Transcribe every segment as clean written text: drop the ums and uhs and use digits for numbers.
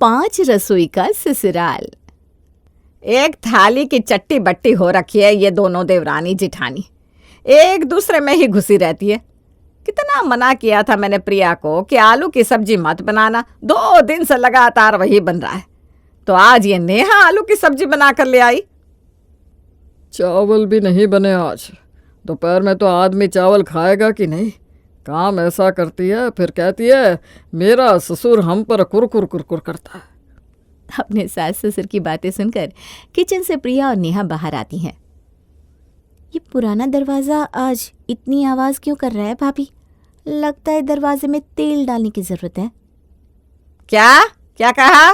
5 रसोई का ससुराल। एक थाली की चट्टी बट्टी हो रखी है ये दोनों देवरानी जिठानी, एक दूसरे में ही घुसी रहती है। कितना मना किया था मैंने प्रिया को कि आलू की सब्जी मत बनाना, 2 दिन से लगातार वही बन रहा है, तो आज ये नेहा आलू की सब्जी बना कर ले आई। चावल भी नहीं बने आज। दोपहर में तो आदमी चावल खाएगा कि नहीं। काम ऐसा करती है, फिर कहती है मेरा ससुर हम पर कुरकुर कुरकुर करता है। अपने सास ससुर की बातें सुनकर किचन से प्रिया और नेहा बाहर आती हैं। ये पुराना दरवाज़ा आज इतनी आवाज़ क्यों कर रहा है भाभी? लगता है दरवाजे में तेल डालने की ज़रूरत है। क्या क्या कहा?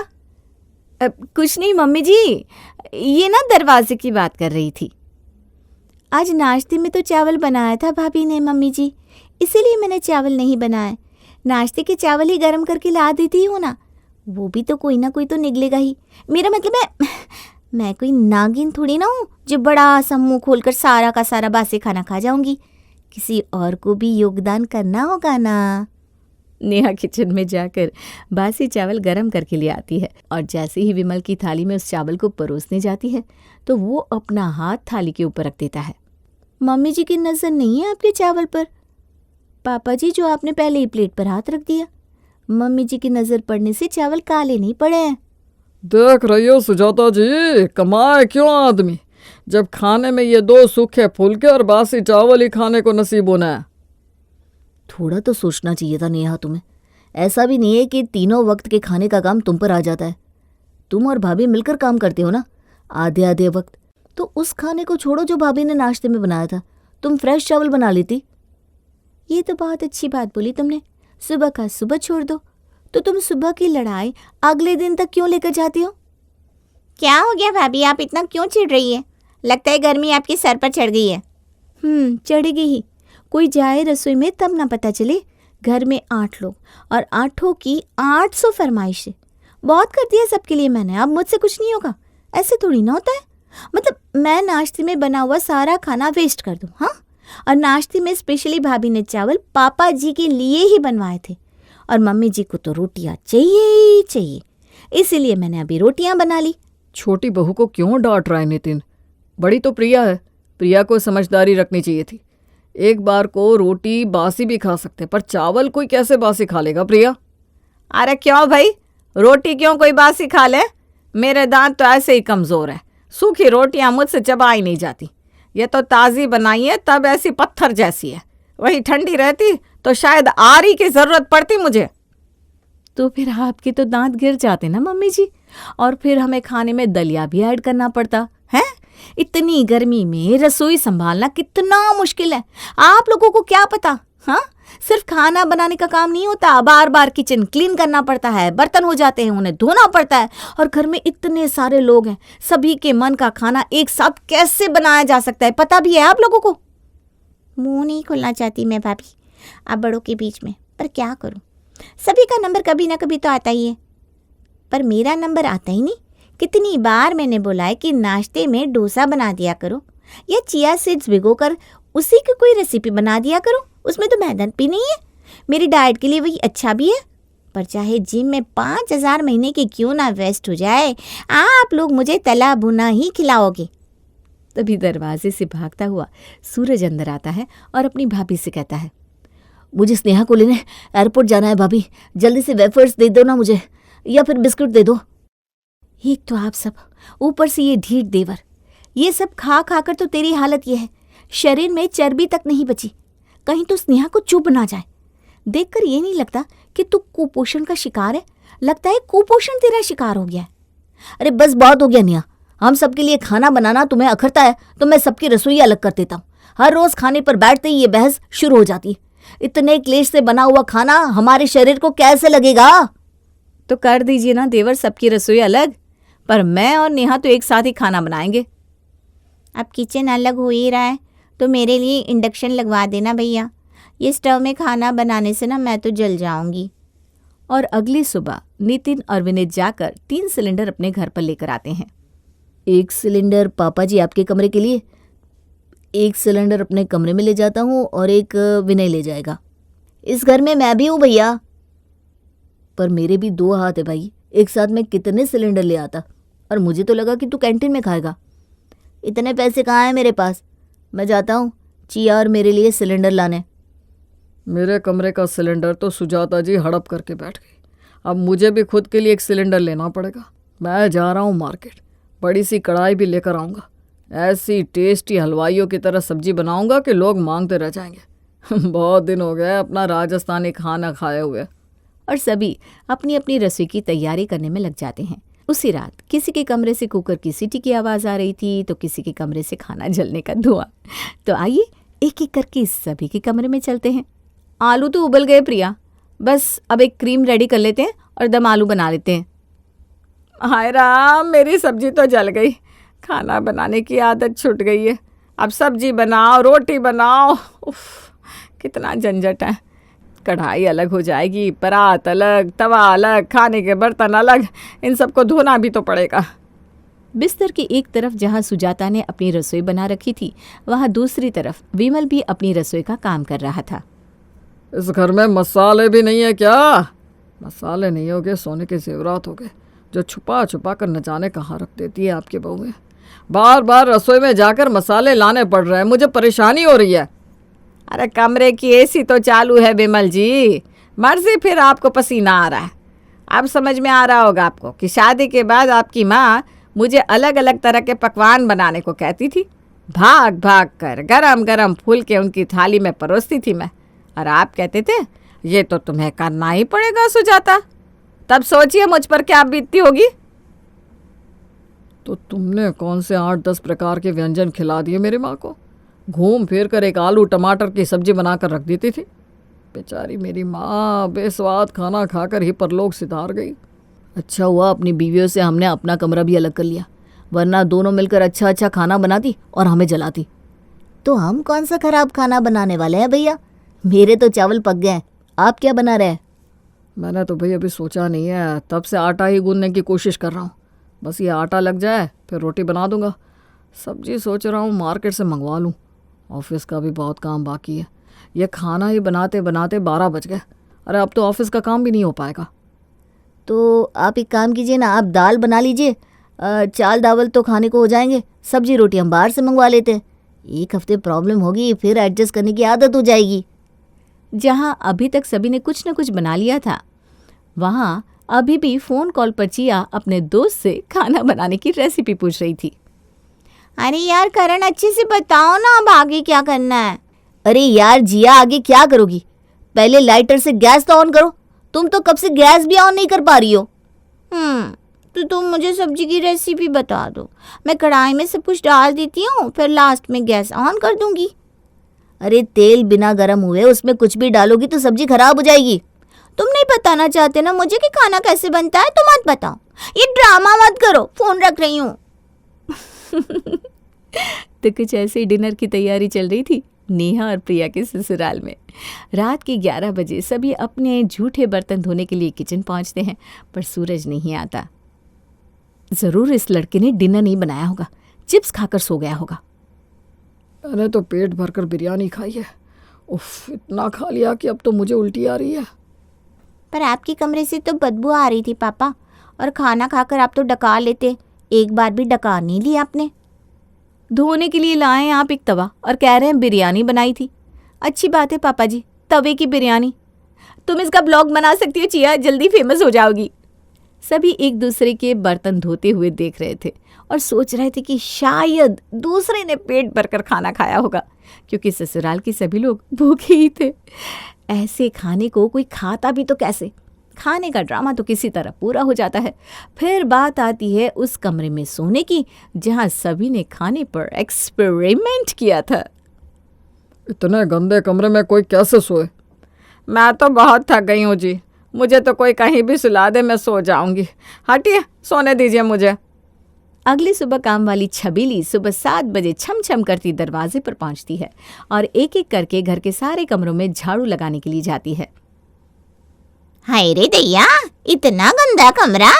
कुछ नहीं मम्मी जी, ये ना दरवाजे की बात कर रही थी। आज नाश्ते में तो चावल बनाया था भाभी ने मम्मी जी, इसीलिए मैंने चावल नहीं बनाए। नाश्ते के चावल ही गर्म करके ला देती हूँ ना, वो भी तो कोई ना कोई तो निकलेगा ही। मेरा मतलब है मैं कोई नागिन थोड़ी ना हूँ जो बड़ा सा मुँह खोलकर सारा का सारा बासी खाना खा जाऊंगी। किसी और को भी योगदान करना होगा ना। नेहा किचन में जाकर बासी चावल गरम करके ले आती है और जैसे ही विमल की थाली में उस चावल को परोसने जाती है तो वो अपना हाथ थाली के ऊपर रख देता है। मम्मी जी की नज़र नहीं है आपके चावल पर? पापा जी, जो आपने पहले ही प्लेट पर हाथ रख दिया। मम्मी जी की नज़र पड़ने से चावल काले नहीं पड़े हैं। देख रही हो सुजाता जी, कमाए क्यों आदमी जब खाने में ये 2 सूखे फुलके और बासी चावल ही खाने को नसीब होना है। थोड़ा तो सोचना चाहिए था नेहा तुम्हें। ऐसा भी नहीं है कि तीनों वक्त के खाने का काम तुम पर आ जाता है। तुम और भाभी मिलकर काम करते हो ना आधे आधे वक्त। तो उस खाने को छोड़ो जो भाभी ने नाश्ते में बनाया था, तुम फ्रेश चावल बना लेती। ये तो बहुत अच्छी बात बोली तुमने। सुबह का सुबह छोड़ दो, तो तुम सुबह की लड़ाई अगले दिन तक क्यों लेकर जाती हो? क्या हो गया भाभी, आप इतना क्यों चिढ़ रही है? लगता है गर्मी आपके सर पर चढ़ गई है। चढ़ेगी ही। कोई जाए रसोई में तब ना पता चले। घर में 8 लोग और 8 की 800 फरमाइशें। बहुत कर दिया सबके लिए मैंने, अब मुझसे कुछ नहीं होगा। ऐसे थोड़ी ना होता है। मतलब मैं नाश्ते में बना हुआ सारा खाना वेस्ट कर दूँ? हाँ, और नाश्ते में स्पेशली भाभी ने चावल पापा जी के लिए ही बनवाए थे और मम्मी जी को तो रोटियां चाहिए ही चाहिए, इसीलिए मैंने अभी रोटियां बना ली। छोटी बहू को क्यों डांट रहा है नितिन? बड़ी तो प्रिया है, प्रिया को समझदारी रखनी चाहिए थी। एक बार को रोटी बासी भी खा सकते, पर चावल कोई कैसे बासी खा लेगा प्रिया? अरे क्यों भाई, रोटी क्यों कोई बासी खा ले? मेरे दांत तो ऐसे ही कमज़ोर है, सूखी रोटियां मुझसे चबाई नहीं जाती। ये तो ताज़ी बनाई है तब ऐसी पत्थर जैसी है, वही ठंडी रहती तो शायद आरी की ज़रूरत पड़ती मुझे। तो फिर आपके तो दांत गिर जाते ना मम्मी जी, और फिर हमें खाने में दलिया भी ऐड करना पड़ता है। इतनी गर्मी में रसोई संभालना कितना मुश्किल है, आप लोगों को क्या पता। हाँ, सिर्फ खाना बनाने का काम नहीं होता, बार बार किचन क्लीन करना पड़ता है, बर्तन हो जाते हैं उन्हें धोना पड़ता है, और घर में इतने सारे लोग हैं, सभी के मन का खाना एक साथ कैसे बनाया जा सकता है पता भी है आप लोगों को? मुंह नहीं खोलना चाहती मैं भाभी आप बड़ों के बीच में, पर क्या करूं, सभी का नंबर कभी ना कभी तो आता ही है, पर मेरा नंबर आता ही नहीं। कितनी बार मैंने बोला है कि नाश्ते में डोसा बना दिया करो या चिया सीड्स भिगोकर उसी की कोई रेसिपी बना दिया करो, उसमें तो मेहनत भी नहीं है, मेरी डाइट के लिए वही अच्छा भी है। पर चाहे जिम में 5,000 महीने की क्यों ना वेस्ट हो जाए, आप लोग मुझे तला भुना ही खिलाओगे। तभी दरवाजे से भागता हुआ सूरज अंदर आता है और अपनी भाभी से कहता है, मुझे स्नेहा को लेने एयरपोर्ट जाना है भाभी, जल्दी से वेफर्स दे दो ना मुझे, या फिर बिस्कुट दे दो। एक तो आप सब, ऊपर से ये ढीठ देवर, ये सब खा खा कर तो तेरी हालत ये है, शरीर में चर्बी तक नहीं बची, कहीं तो स्नेहा को चुभ ना जाए। देखकर ये नहीं लगता कि तू कुपोषण का शिकार है, लगता है कुपोषण तेरा शिकार हो गया है। अरे बस बहुत हो गया नेहा, हम सबके लिए खाना बनाना तुम्हें अखरता है तो मैं सबकी रसोई अलग कर देता हूँ। हर रोज खाने पर बैठते ही ये बहस शुरू हो जाती है। इतने क्लेश से बना हुआ खाना हमारे शरीर को कैसे लगेगा? तो कर दीजिए ना देवर सबकी रसोई अलग, पर मैं और नेहा तो एक साथ ही खाना बनाएंगे। अब किचन अलग हो ही रहा है तो मेरे लिए इंडक्शन लगवा देना भैया, ये स्टव में खाना बनाने से ना मैं तो जल जाऊंगी। और अगली सुबह नितिन और विनीत जाकर 3 सिलेंडर अपने घर पर लेकर आते हैं। 1 सिलेंडर पापा जी आपके कमरे के लिए, 1 सिलेंडर अपने कमरे में ले जाता हूँ और 1 विनय ले जाएगा। इस घर में मैं भी हूँ भैया। पर मेरे भी 2 हाथ है भाई, एक साथ में कितने सिलेंडर ले आता, और मुझे तो लगा कि तू कैंटीन में खाएगा। इतने पैसे कहाँ हैं मेरे पास? मैं जाता हूँ चिया और मेरे लिए सिलेंडर लाने। मेरे कमरे का सिलेंडर तो सुजाता जी हड़प करके बैठ गई। अब मुझे भी खुद के लिए एक सिलेंडर लेना पड़ेगा। मैं जा रहा हूँ मार्केट, बड़ी सी कढ़ाई भी लेकर आऊँगा। ऐसी टेस्टी हलवाइयों की तरह सब्जी बनाऊँगा कि लोग मांगते रह जाएंगे। बहुत दिन हो गए अपना राजस्थानी खाना खाए हुए। और सभी अपनी अपनी रसोई की तैयारी करने में लग जाते हैं। उसी रात किसी के कमरे से कुकर की सीटी की आवाज़ आ रही थी, तो किसी के कमरे से खाना जलने का धुआं। तो आइए एक एक करके सभी के कमरे में चलते हैं। आलू तो उबल गए प्रिया, बस अब एक क्रीम रेडी कर लेते हैं और दम आलू बना लेते हैं। हाय राम, मेरी सब्जी तो जल गई। खाना बनाने की आदत छूट गई है। अब सब्जी बनाओ, रोटी बनाओ, उफ, कितना झंझट है। कढ़ाई अलग हो जाएगी, परात अलग, तवा अलग, खाने के बर्तन अलग, इन सबको धोना भी तो पड़ेगा। बिस्तर की एक तरफ जहाँ सुजाता ने अपनी रसोई बना रखी थी, वहाँ दूसरी तरफ विमल भी अपनी रसोई का काम कर रहा था। इस घर में मसाले भी नहीं है क्या? मसाले नहीं हो गए, सोने के जेवरात हो गए, जो छुपा छुपा कर न जाने कहाँ रख देती है आपकी बहुएं। बार बार रसोई में जाकर मसाले लाने पड़ रहे हैं, मुझे परेशानी हो रही है। अरे कमरे की एसी तो चालू है विमल जी, मर्जी फिर आपको पसीना आ रहा है। अब समझ में आ रहा होगा आपको कि शादी के बाद आपकी माँ मुझे अलग अलग तरह के पकवान बनाने को कहती थी। भाग भाग कर गरम गरम फूल के उनकी थाली में परोसती थी मैं, और आप कहते थे ये तो तुम्हें करना ही पड़ेगा सुजाता। तब सोचिए मुझ पर क्या बीतती होगी। तो तुमने कौन से 8-10 प्रकार के व्यंजन खिला दिए मेरी माँ को? घूम फिर कर एक आलू टमाटर की सब्जी बनाकर रख देती थी। बेचारी मेरी माँ बेस्वाद खाना खाकर ही परलोक सिधार गई। अच्छा हुआ अपनी बीवियों से हमने अपना कमरा भी अलग कर लिया, वरना दोनों मिलकर अच्छा अच्छा खाना बनाती और हमें जलाती। तो हम कौन सा खराब खाना बनाने वाले हैं भैया? मेरे तो चावल पक गए हैं, आप क्या बना रहे हैं? मैंने तो भाई अभी सोचा नहीं है, तब से आटा ही गूंदने की कोशिश कर रहा हूँ। बस ये आटा लग जाए फिर रोटी बना दूंगा। सब्जी सोच रहा हूँ मार्केट से मंगवा लूँ, ऑफिस का भी बहुत काम बाकी है। ये खाना ही बनाते बनाते 12 बज गए। अरे अब तो ऑफिस का काम भी नहीं हो पाएगा। तो आप एक काम कीजिए ना, आप दाल बना लीजिए, चाल दावल तो खाने को हो जाएंगे, सब्जी रोटी हम बाहर से मंगवा लेते हैं। एक हफ्ते प्रॉब्लम होगी, फिर एडजस्ट करने की आदत हो जाएगी। जहाँ अभी तक सभी ने कुछ न कुछ बना लिया था, वहाँ अभी भी फ़ोन कॉल पर चिया अपने दोस्त से खाना बनाने की रेसिपी पूछ रही थी। अरे यार करण, अच्छे से बताओ ना अब आगे क्या करना है। अरे यार जिया, आगे क्या करोगी? पहले लाइटर से गैस तो ऑन करो। तुम तो कब से गैस भी ऑन नहीं कर पा रही हो। तो तुम मुझे सब्जी की रेसिपी बता दो, मैं कढ़ाई में सब कुछ डाल देती हूँ, फिर लास्ट में गैस ऑन कर दूंगी। अरे तेल बिना गर्म हुए उसमें कुछ भी डालोगी तो सब्जी खराब हो जाएगी। तुम नहीं बताना चाहते ना मुझे कि खाना कैसे बनता है, तो मत बताओ। ये ड्रामा मत करो, फोन रख रही हूँ। तो कुछ ऐसे ही डिनर की तैयारी चल रही थी नेहा और प्रिया के ससुराल में। रात के 11 बजे सभी अपने झूठे बर्तन धोने के लिए किचन पहुंचते हैं, पर सूरज नहीं आता। ज़रूर इस लड़के ने डिनर नहीं बनाया होगा, चिप्स खाकर सो गया होगा। मैंने तो पेट भरकर बिरयानी खाई है। उफ, इतना खा लिया कि अब तो मुझे उल्टी आ रही है। पर आपके कमरे से तो बदबू आ रही थी पापा, और खाना खाकर आप तो डका लेते, एक बार भी डका नहीं लिया आपने। धोने के लिए लाए हैं आप एक तवा और कह रहे हैं बिरयानी बनाई थी। अच्छी बात है पापा जी, तवे की बिरयानी। तुम इसका ब्लॉग बना सकती हो चिया, जल्दी फेमस हो जाओगी। सभी एक दूसरे के बर्तन धोते हुए देख रहे थे और सोच रहे थे कि शायद दूसरे ने पेट भरकर खाना खाया होगा, क्योंकि ससुराल के सभी लोग भूखे ही थे। ऐसे खाने को कोई खाता भी तो कैसे? खाने का ड्रामा तो किसी तरह पूरा हो जाता है। फिर बात आती है उस कमरे में सोने की जहां सभी ने खाने पर एक्सपेरिमेंट किया था। इतने गंदे कमरे में कोई कैसे सोए? मैं तो बहुत थक गई हूँ जी, मुझे तो कोई कहीं भी सुला दे, मैं सो जाऊंगी। हटिए, सोने दीजिए मुझे। अगली सुबह काम वाली छबीली सुबह 7 बजे छम छम करती दरवाजे पर पहुंचती है और एक एक करके घर के सारे कमरों में झाड़ू लगाने के लिए जाती है। हाय रे दैया, इतना गंदा कमरा,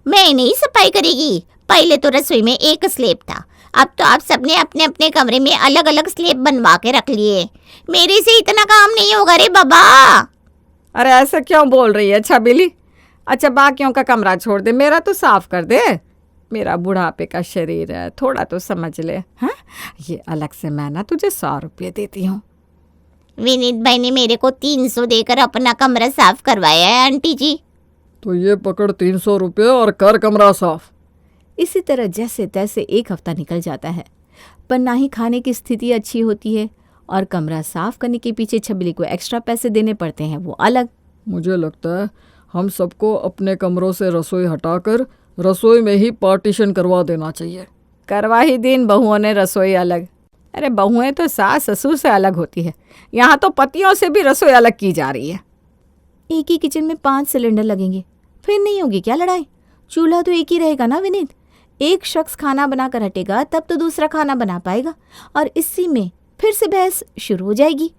मैं नहीं सफाई करेगी। पहले तो रसोई में एक स्लेब था, अब तो आप सबने अपने अपने कमरे में अलग अलग स्लेब बनवा के रख लिए। मेरे से इतना काम नहीं होगा रे बाबा। अरे ऐसे क्यों बोल रही है छबीली? अच्छा बाकियों का कमरा छोड़ दे, मेरा तो साफ कर दे। मेरा बुढ़ापे का शरीर है, थोड़ा तो समझ ले। हाँ, ये अलग से मैं ना तुझे 100 रुपये देती हूँ। विनीत भाई ने मेरे को 300 देकर अपना कमरा साफ करवाया है आंटी जी। तो ये पकड़ 300 रुपये और कर कमरा साफ। इसी तरह जैसे तैसे एक हफ्ता निकल जाता है, पर ना ही खाने की स्थिति अच्छी होती है और कमरा साफ करने के पीछे छबीली को एक्स्ट्रा पैसे देने पड़ते हैं, वो अलग। मुझे लगता है हम सबको अपने कमरों से रसोई हटाकर रसोई में ही पार्टीशन करवा देना चाहिए। करवा ही दिन बहुओं ने रसोई अलग। अरे बहुएं तो सास ससुर से अलग होती है, यहाँ तो पतियों से भी रसोई अलग की जा रही है। एक ही किचन में 5 सिलेंडर लगेंगे, फिर नहीं होगी क्या लड़ाई? चूल्हा तो एक ही रहेगा ना विनीत। एक शख्स खाना बनाकर हटेगा तब तो दूसरा खाना बना पाएगा, और इसी में फिर से बहस शुरू हो जाएगी।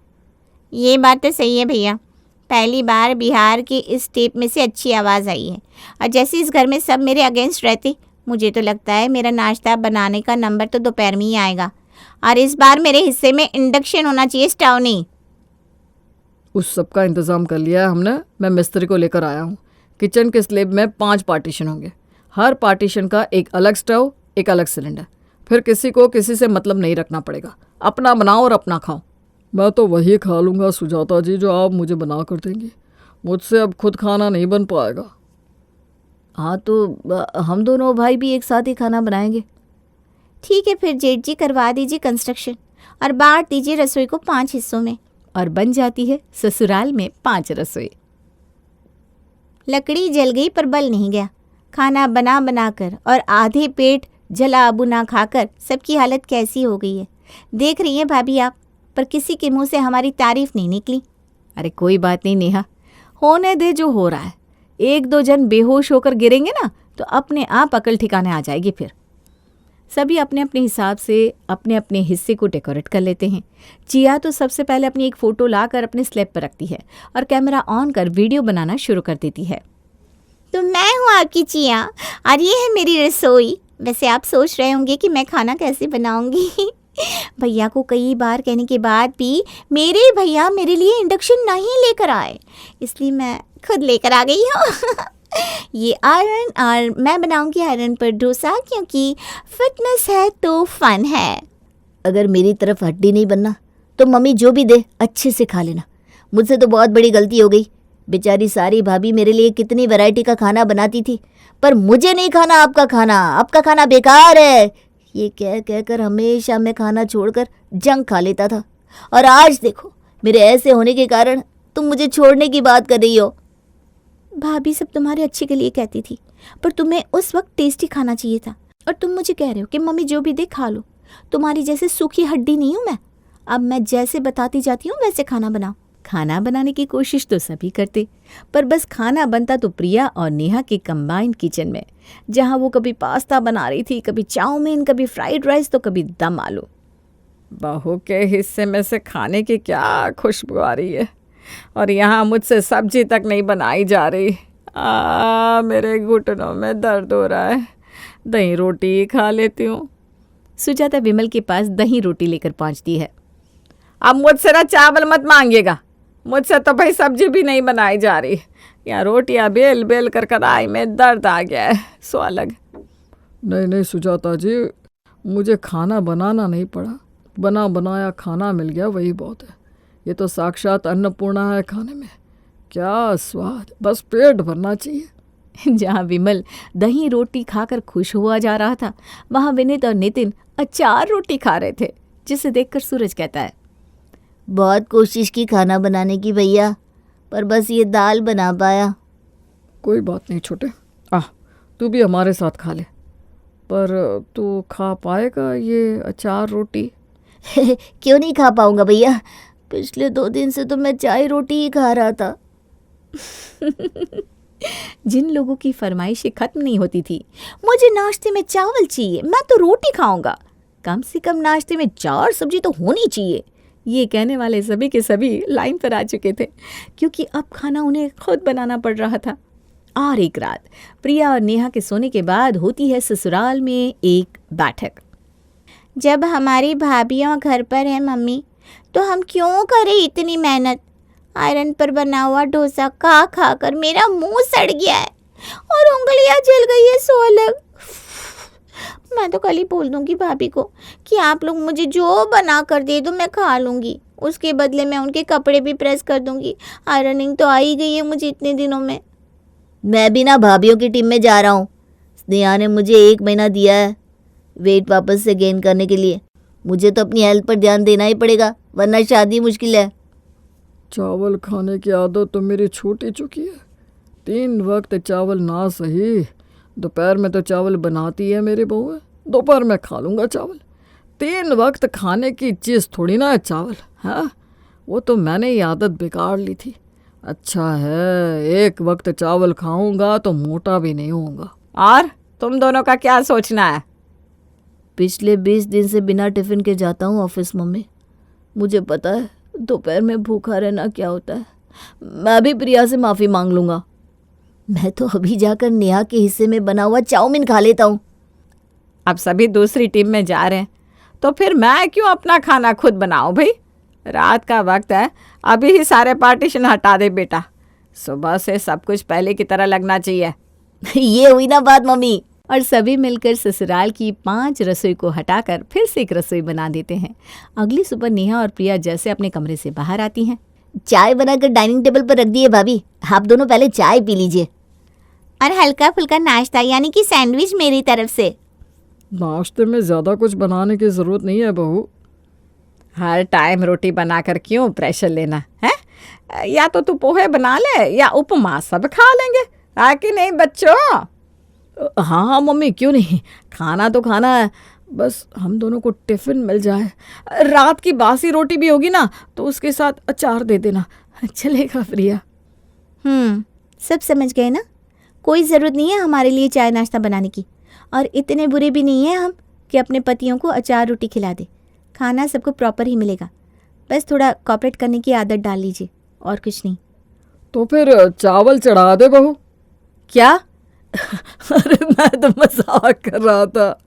ये बात तो सही है भैया। पहली बार बिहार के इस टेप में से अच्छी आवाज़ आई है, और जैसे इस घर में सब मेरे अगेंस्ट रहते, मुझे तो लगता है मेरा नाश्ता बनाने का नंबर तो दोपहर में ही आएगा। और इस बार मेरे हिस्से में इंडक्शन होना चाहिए, स्टोव नहीं। उस सब का इंतज़ाम कर लिया है हमने। मैं मिस्त्री को लेकर आया हूँ। किचन के स्लेब में 5 पार्टीशन होंगे, हर पार्टीशन का एक अलग स्टोव, एक अलग सिलेंडर। फिर किसी को किसी से मतलब नहीं रखना पड़ेगा, अपना बनाओ और अपना खाओ। मैं तो वही खा लूँगा सुजाता जी जो आप मुझे बना कर देंगी। मुझसे अब खुद खाना नहीं बन पाएगा। हाँ तो हम दोनों भाई भी एक साथ ही खाना बनाएंगे। ठीक है, फिर जेठ जी करवा दीजिए कंस्ट्रक्शन और बांट दीजिए रसोई को 5 हिस्सों में। और बन जाती है ससुराल में 5 रसोई। लकड़ी जल गई पर बल नहीं गया। खाना बना बना कर और आधे पेट जला बुना खाकर सबकी हालत कैसी हो गई है देख रही हैं भाभी आप, पर किसी के मुंह से हमारी तारीफ नहीं निकली। अरे कोई बात नहीं नेहा, होने दे जो हो रहा है। 1-2 जन बेहोश होकर गिरेंगे ना तो अपने आप अकल ठिकाने आ जाएगी। फिर सभी अपने अपने हिसाब से अपने अपने हिस्से को डेकोरेट कर लेते हैं। चिया तो सबसे पहले अपनी एक फ़ोटो लाकर अपने स्लैब पर रखती है और कैमरा ऑन कर वीडियो बनाना शुरू कर देती है। तो मैं हूँ आपकी चिया और ये है मेरी रसोई। वैसे आप सोच रहे होंगे कि मैं खाना कैसे बनाऊंगी। भैया को कई बार कहने के बाद भी मेरे भैया मेरे लिए इंडक्शन नहीं लेकर आए, इसलिए मैं खुद लेकर आ गई हूँ। ये आयरन और मैं बनाऊंगी आयरन पर डोसा, क्योंकि फिटनेस है तो फन है। अगर मेरी तरफ हड्डी नहीं बनना तो मम्मी जो भी दे अच्छे से खा लेना। मुझसे तो बहुत बड़ी गलती हो गई। बेचारी सारी भाभी मेरे लिए कितनी वैरायटी का खाना बनाती थी, पर मुझे नहीं खाना आपका खाना, आपका खाना बेकार है, ये कह कहकर हमेशा मैं खाना छोड़कर जंक खा लेता था। और आज देखो मेरे ऐसे होने के कारण तुम मुझे छोड़ने की बात कर रही हो। भाभी सब तुम्हारे अच्छे के लिए कहती थी, पर तुम्हें उस वक्त टेस्टी खाना चाहिए था, और तुम मुझे कह रहे हो कि मम्मी जो भी दे खा लो। तुम्हारी जैसे सूखी हड्डी नहीं हूँ मैं। अब मैं जैसे बताती जाती हूँ वैसे खाना बनाओ। खाना बनाने की कोशिश तो सभी करते, पर बस खाना बनता तो प्रिया और नेहा के कंबाइंड किचन में, जहां वो कभी पास्ता बना रही थी, कभी चाउमीन, कभी फ्राइड राइस, तो कभी दम आलू। बहू के हिस्से में से खाने की क्या खुशबू आ रही है, और यहाँ मुझसे सब्जी तक नहीं बनाई जा रही। मेरे घुटनों में दर्द हो रहा है, दही रोटी खा लेती हूँ। सुजाता विमल के पास दही रोटी लेकर पहुंचती है। अब मुझसे ना चावल मत मांगिएगा, मुझसे तो भाई सब्जी भी नहीं बनाई जा रही। यहाँ रोटियाँ बेल बेल कर कढ़ाई में दर्द आ गया है, सो अलग। नहीं नहीं सुजाता जी, मुझे खाना बनाना नहीं पड़ा, बना बनाया खाना मिल गया, वही बहुत है। ये तो साक्षात अन्नपूर्णा है खाने में, क्या स्वाद, बस पेट भरना चाहिए। जहाँ विमल दही रोटी खाकर खुश हुआ जा रहा था, वहाँ विनीत और नितिन अचार रोटी खा रहे थे, जिसे देखकर सूरज कहता है, बहुत कोशिश की खाना बनाने की भैया, पर बस ये दाल बना पाया। कोई बात नहीं छोटे, तू भी हमारे साथ खा ले, पर तू खा पाएगा ये अचार रोटी? क्यों नहीं खा पाऊंगा भैया, पिछले 2 दिन से तो मैं चाय रोटी ही खा रहा था। जिन लोगों की फरमाइशें खत्म नहीं होती थी, मुझे नाश्ते में चावल चाहिए, मैं तो रोटी खाऊंगा, कम से कम नाश्ते में 4 सब्जी तो होनी चाहिए, ये कहने वाले सभी के सभी लाइन पर आ चुके थे, क्योंकि अब खाना उन्हें खुद बनाना पड़ रहा था। और एक रात प्रिया और नेहा के सोने के बाद होती है ससुराल में एक बैठक। जब हमारी भाभियाँ घर पर है मम्मी, तो हम क्यों करें इतनी मेहनत। आयरन पर बना हुआ डोसा खा खा कर मेरा मुंह सड़ गया है। और उंगलियां जल गई है 100 अलग। मैं तो कल ही बोल दूंगी भाभी को कि आप लोग मुझे जो बना कर दे दो मैं खा लूंगी, उसके बदले मैं उनके कपड़े भी प्रेस कर दूंगी। आयरनिंग तो आ ही गई है मुझे इतने दिनों में। मैं भी ना भाभीियों की टीम में जा रहा हूँ। स्नेहा ने मुझे 1 महीना दिया है वेट वापस से गेन करने के लिए। मुझे तो अपनी हेल्थ पर ध्यान देना ही पड़ेगा, वरना शादी मुश्किल है। चावल खाने की आदत तो मेरी छूट ही चुकी है। 3 वक्त चावल ना सही, दोपहर में तो चावल बनाती है मेरी बहू है, दोपहर में खा लूँगा चावल। 3 वक्त खाने की चीज़ थोड़ी ना है चावल, हाँ। वो तो मैंने ही आदत बिगाड़ ली थी। अच्छा है 1 वक्त चावल खाऊंगा तो मोटा भी नहीं होऊंगा। और तुम दोनों का क्या सोचना है? पिछले 20 दिन से बिना टिफ़िन के जाता हूँ ऑफिस मम्मी। मुझे पता है दोपहर में भूखा रहना क्या होता है। मैं भी प्रिया से माफ़ी मांग लूँगा। मैं तो अभी जाकर नेहा के हिस्से में बना हुआ चाउमीन खा लेता हूँ। अब सभी दूसरी टीम में जा रहे हैं तो फिर मैं क्यों अपना खाना खुद बनाऊं भाई? रात का वक्त है, अभी ही सारे पार्टीशन हटा दे बेटा। सुबह से सब कुछ पहले की तरह लगना चाहिए। ये हुई ना बात मम्मी। और सभी मिलकर ससुराल की 5 रसोई को हटाकर फिर से एक रसोई बना देते हैं। अगली सुबह नेहा और प्रिया जैसे अपने कमरे से बाहर आती हैं। चाय बनाकर डाइनिंग टेबल पर रख दिए भाभी, आप दोनों पहले चाय पी लीजिए। और हल्का फुल्का नाश्ता यानी कि सैंडविच मेरी तरफ से। नाश्ते में ज़्यादा कुछ बनाने की ज़रूरत नहीं है बहू। हर टाइम रोटी बनाकर क्यों प्रेशर लेना है? या तो तू पोहे बना ले या उपमा, सब खा लेंगे, है कि नहीं बच्चों? हाँ हाँ मम्मी, क्यों नहीं, खाना तो खाना है, बस हम दोनों को टिफ़िन मिल जाए। रात की बासी रोटी भी होगी ना तो उसके साथ अचार दे देना, चलेगा प्रिया? सब समझ गए ना। कोई ज़रूरत नहीं है हमारे लिए चाय नाश्ता बनाने की, और इतने बुरे भी नहीं हैं हम कि अपने पतियों को अचार रोटी खिला दे। खाना सबको प्रॉपर ही मिलेगा, बस थोड़ा कॉपरेट करने की आदत डाल लीजिए, और कुछ नहीं। तो फिर चावल चढ़ा दे बहू। क्या? अरे मैं तो मजाक कर रहा था।